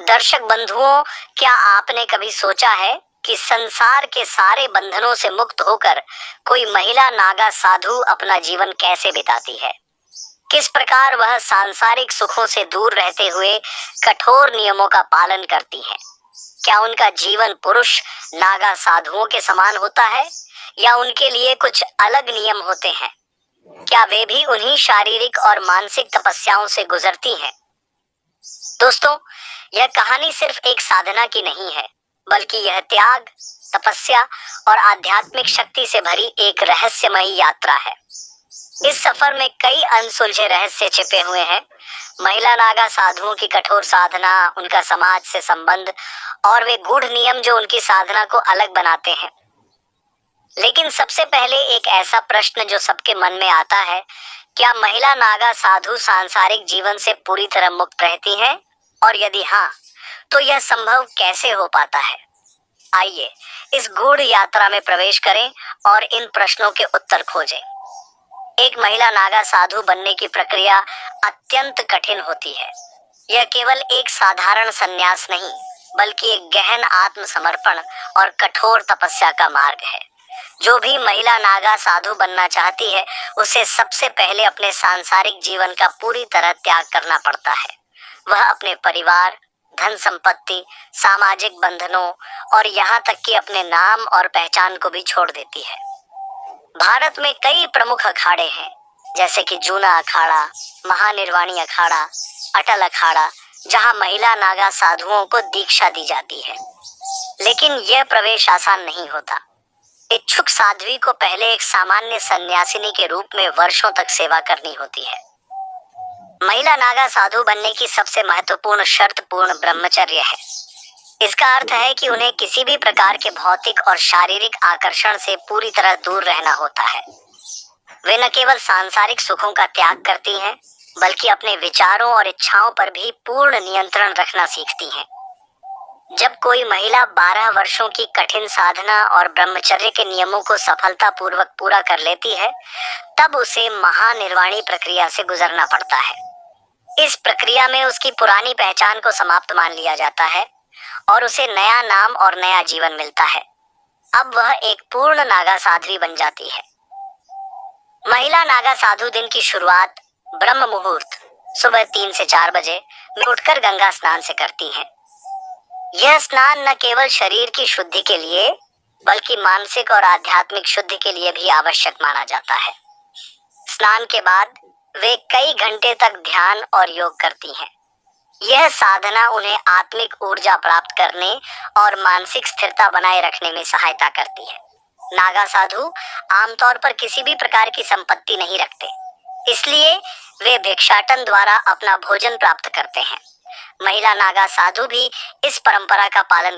दर्शक बंधुओं, क्या आपने कभी सोचा है कि संसार के सारे बंधनों से मुक्त होकर कोई महिला नागा साधु अपना जीवन कैसे बिताती है? किस प्रकार वह सांसारिक सुखों से दूर रहते हुए कठोर नियमों का पालन करती है? क्या उनका जीवन पुरुष नागा साधुओं के समान होता है या उनके लिए कुछ अलग नियम होते हैं? क्या वे भी उन्हीं शारीरिक और मानसिक तपस्याओं से गुजरती हैं? दोस्तों, यह कहानी सिर्फ एक साधना की नहीं है, बल्कि यह त्याग, तपस्या और आध्यात्मिक शक्ति से भरी एक रहस्यमयी यात्रा है। इस सफर में कई अनसुलझे रहस्य छिपे हुए हैं। महिला नागा साधुओं की कठोर साधना, उनका समाज से संबंध और वे गूढ़ नियम जो उनकी साधना को अलग बनाते हैं। लेकिन सबसे पहले एक ऐसा प्रश्न जो सबके मन में आता है, क्या महिला नागा साधु सांसारिक जीवन से पूरी तरह मुक्त रहती हैं? और यदि हाँ, तो यह संभव कैसे हो पाता है? आइए इस गूढ़ यात्रा में प्रवेश करें और इन प्रश्नों के उत्तर खोजें। एक महिला नागा साधु बनने की प्रक्रिया अत्यंत कठिन होती है। यह केवल एक साधारण संन्यास नहीं, बल्कि एक गहन आत्मसमर्पण और कठोर तपस्या का मार्ग है। जो भी महिला नागा साधु बनना चाहती है, उसे सबसे पहले अपने सांसारिक जीवन का पूरी तरह त्याग करना पड़ता है। वह अपने परिवार, धन संपत्ति, सामाजिक बंधनों और यहाँ तक कि अपने नाम और पहचान को भी छोड़ देती है। भारत में कई प्रमुख अखाड़े हैं, जैसे कि जूना अखाड़ा, महानिर्वाणी अखाड़ा, अटल अखाड़ा, जहां महिला नागा साधुओं को दीक्षा दी जाती है। लेकिन यह प्रवेश आसान नहीं होता। इच्छुक साध्वी को पहले एक सामान्य सन्यासिनी के रूप में वर्षों तक सेवा करनी होती है। महिला नागा साधु बनने की सबसे महत्वपूर्ण शर्त पूर्ण ब्रह्मचर्य है। इसका अर्थ है कि उन्हें किसी भी प्रकार के भौतिक और शारीरिक आकर्षण से पूरी तरह दूर रहना होता है। वे न केवल सांसारिक सुखों का त्याग करती हैं, बल्कि अपने विचारों और इच्छाओं पर भी पूर्ण नियंत्रण रखना सीखती हैं। जब कोई महिला 12 वर्षों की कठिन साधना और ब्रह्मचर्य के नियमों को सफलतापूर्वक पूरा कर लेती है, तब उसे महानिर्वाणी प्रक्रिया से गुजरना पड़ता है। इस प्रक्रिया में उसकी पुरानी पहचान को समाप्त मान लिया जाता है और उसे नया नाम और नया जीवन मिलता है। अब वह एक पूर्ण नागा साध्वी बन जाती है। महिला नागा साधु दिन की शुरुआत ब्रह्म मुहूर्त सुबह 3 से 4 बजे में उठकर गंगा स्नान से करती हैं। यह स्नान न केवल शरीर की शुद्धि के लिए, बल्कि मानसिक और आध्यात्मिक शुद्धि के लिए भी आवश्यक माना जाता है। स्नान के बाद वे कई घंटे तक ध्यान और योग करती हैं। यह साधना उन्हें आत्मिक ऊर्जा प्राप्त करने और मानसिक स्थिरता बनाए रखने में सहायता करती है। नागा साधु आमतौर पर किसी भी प्रकार की संपत्ति नहीं रखते, इसलिए वे भिक्षाटन द्वारा अपना भोजन प्राप्त करते हैं। महिला नागा साधु भी इस परंपरा का पालन